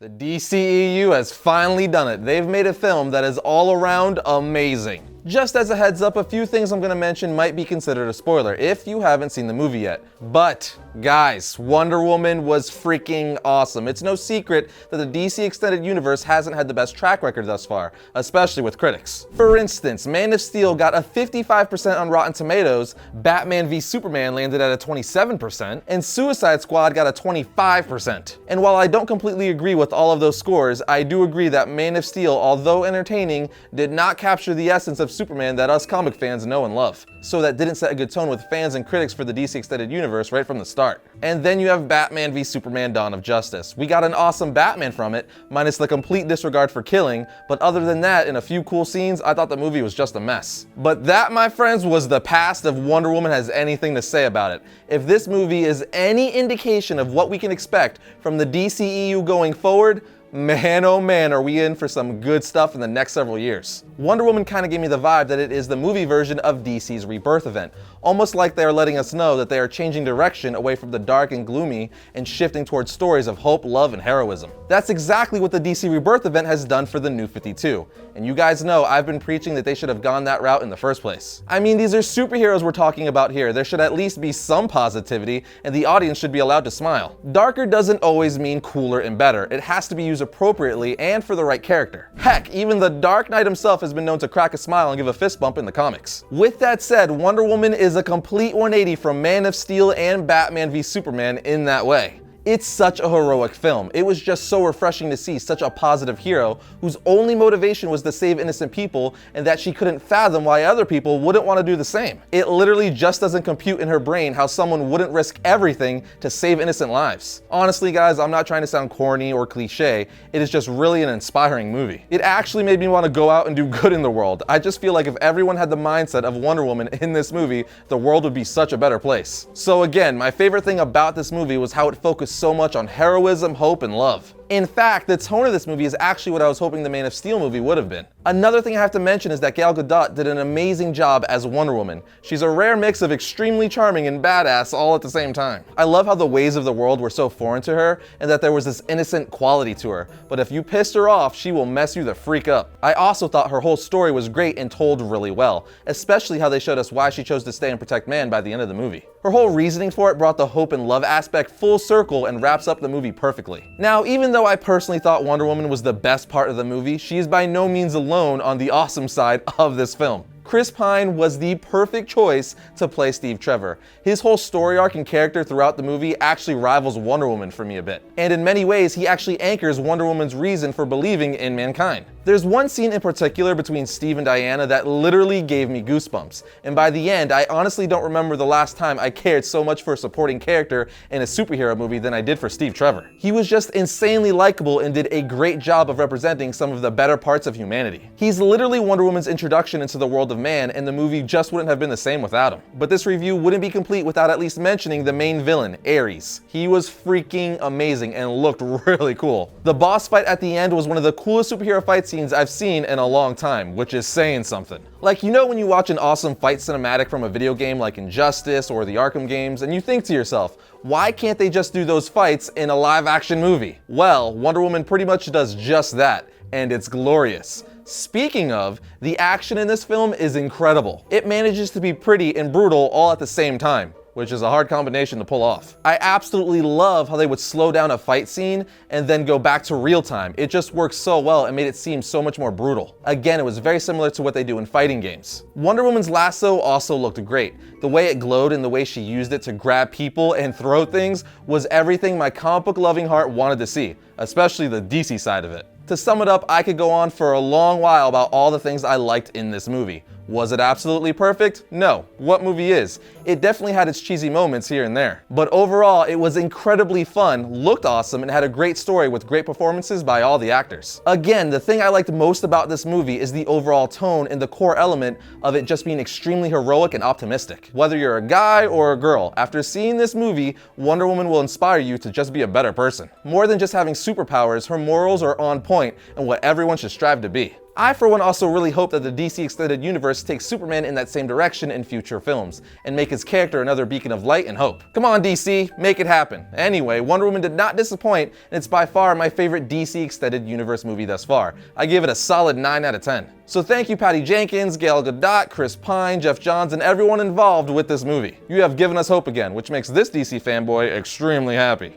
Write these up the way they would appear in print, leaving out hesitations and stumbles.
The DCEU has finally done it. They've made a film that is all around amazing. Just as a heads up, a few things I'm going to mention might be considered a spoiler if you haven't seen the movie yet. But guys, Wonder Woman was freaking awesome. It's no secret that the DC Extended Universe hasn't had the best track record thus far, especially with critics. For instance, Man of Steel got a 55% on Rotten Tomatoes, Batman v Superman landed at a 27%, and Suicide Squad got a 25%. And while I don't completely agree with all of those scores, I do agree that Man of Steel, although entertaining, did not capture the essence of Superman that us comic fans know and love. So that didn't set a good tone with fans and critics for the DC Extended Universe right from the start. And then you have Batman v Superman: Dawn of Justice. We got an awesome Batman from it, minus the complete disregard for killing, but other than that, in a few cool scenes, I thought the movie was just a mess. But that, my friends, was the past if Wonder Woman has anything to say about it. If this movie is any indication of what we can expect from the DCEU going forward, man, oh man, are we in for some good stuff in the next several years. Wonder Woman kind of gave me the vibe that it is the movie version of DC's Rebirth event, almost like they are letting us know that they are changing direction away from the dark and gloomy and shifting towards stories of hope, love, and heroism. That's exactly what the DC Rebirth event has done for the New 52, and you guys know I've been preaching that they should have gone that route in the first place. I mean, these are superheroes we're talking about here. There should at least be some positivity, and the audience should be allowed to smile. Darker doesn't always mean cooler and better. It has to be used appropriately and for the right character. Heck, even the Dark Knight himself has been known to crack a smile and give a fist bump in the comics. With that said, Wonder Woman is a complete 180 from Man of Steel and Batman v Superman in that way. It's such a heroic film. It was just so refreshing to see such a positive hero whose only motivation was to save innocent people, and that she couldn't fathom why other people wouldn't want to do the same. It literally just doesn't compute in her brain how someone wouldn't risk everything to save innocent lives. Honestly guys, I'm not trying to sound corny or cliche, it is just really an inspiring movie. It actually made me want to go out and do good in the world. I just feel like if everyone had the mindset of Wonder Woman in this movie, the world would be such a better place. So again, my favorite thing about this movie was how it focused so much on heroism, hope, and love. In fact, the tone of this movie is actually what I was hoping the Man of Steel movie would have been. Another thing I have to mention is that Gal Gadot did an amazing job as Wonder Woman. She's a rare mix of extremely charming and badass all at the same time. I love how the ways of the world were so foreign to her and that there was this innocent quality to her, but if you pissed her off, she will mess you the freak up. I also thought her whole story was great and told really well, especially how they showed us why she chose to stay and protect man by the end of the movie. Her whole reasoning for it brought the hope and love aspect full circle and wraps up the movie perfectly. Now, even though I personally thought Wonder Woman was the best part of the movie, she is by no means alone on the awesome side of this film. Chris Pine was the perfect choice to play Steve Trevor. His whole story arc and character throughout the movie actually rivals Wonder Woman for me a bit. And in many ways, he actually anchors Wonder Woman's reason for believing in mankind. There's one scene in particular between Steve and Diana that literally gave me goosebumps. And by the end, I honestly don't remember the last time I cared so much for a supporting character in a superhero movie than I did for Steve Trevor. He was just insanely likable and did a great job of representing some of the better parts of humanity. He's literally Wonder Woman's introduction into the world of man, and the movie just wouldn't have been the same without him. But this review wouldn't be complete without at least mentioning the main villain, Arris. He was freaking amazing and looked really cool. The boss fight at the end was one of the coolest superhero fight scenes I've seen in a long time, which is saying something. Like, you know when you watch an awesome fight cinematic from a video game like Injustice or the Arkham games, and you think to yourself, why can't they just do those fights in a live action movie? Well, Wonder Woman pretty much does just that, and it's glorious. Speaking of, the action in this film is incredible. It manages to be pretty and brutal all at the same time, which is a hard combination to pull off. I absolutely love how they would slow down a fight scene and then go back to real time. It just works so well and made it seem so much more brutal. Again, it was very similar to what they do in fighting games. Wonder Woman's lasso also looked great. The way it glowed and the way she used it to grab people and throw things was everything my comic book loving heart wanted to see, especially the DC side of it. To sum it up, I could go on for a long while about all the things I liked in this movie. Was it absolutely perfect? No. What movie is? It definitely had its cheesy moments here and there. But overall, it was incredibly fun, looked awesome, and had a great story with great performances by all the actors. Again, the thing I liked most about this movie is the overall tone and the core element of it just being extremely heroic and optimistic. Whether you're a guy or a girl, after seeing this movie, Wonder Woman will inspire you to just be a better person. More than just having superpowers, her morals are on point point and what everyone should strive to be. I, for one, also really hope that the DC Extended Universe takes Superman in that same direction in future films, and make his character another beacon of light and hope. Come on, DC, make it happen. Anyway, Wonder Woman did not disappoint, and it's by far my favorite DC Extended Universe movie thus far. I give it a solid 9 out of 10. So thank you Patty Jenkins, Gal Gadot, Chris Pine, Jeff Johns, and everyone involved with this movie. You have given us hope again, which makes this DC fanboy extremely happy.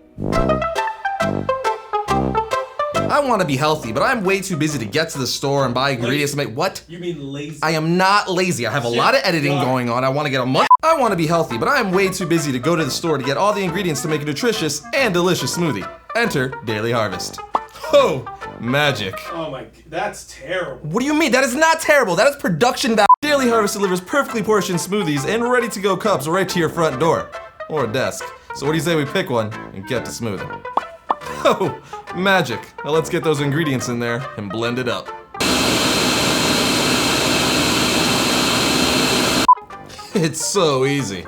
I want to be healthy, but I'm way too busy to get to the store and buy ingredients to make what? You mean lazy? I am not lazy. I have a lot of editing going on. I want to get a month. I want to be healthy, but I am way too busy to go to the store to get all the ingredients to make a nutritious and delicious smoothie. Enter Daily Harvest. Oh, magic. Oh my, that's terrible. What do you mean? That is not terrible. That is production value. Daily Harvest delivers perfectly portioned smoothies and ready-to-go cups right to your front door. Or a desk. So what do you say we pick one and get to smoothing? Oh, magic. Now let's get those ingredients in there and blend it up. It's so easy.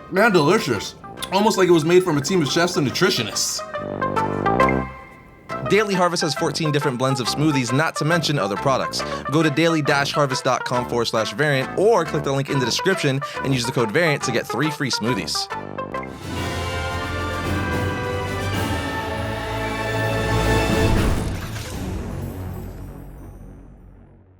Man, delicious. Almost like it was made from a team of chefs and nutritionists. Daily Harvest has 14 different blends of smoothies, not to mention other products. Go to daily-harvest.com/variant or click the link in the description and use the code variant to get 3 free smoothies.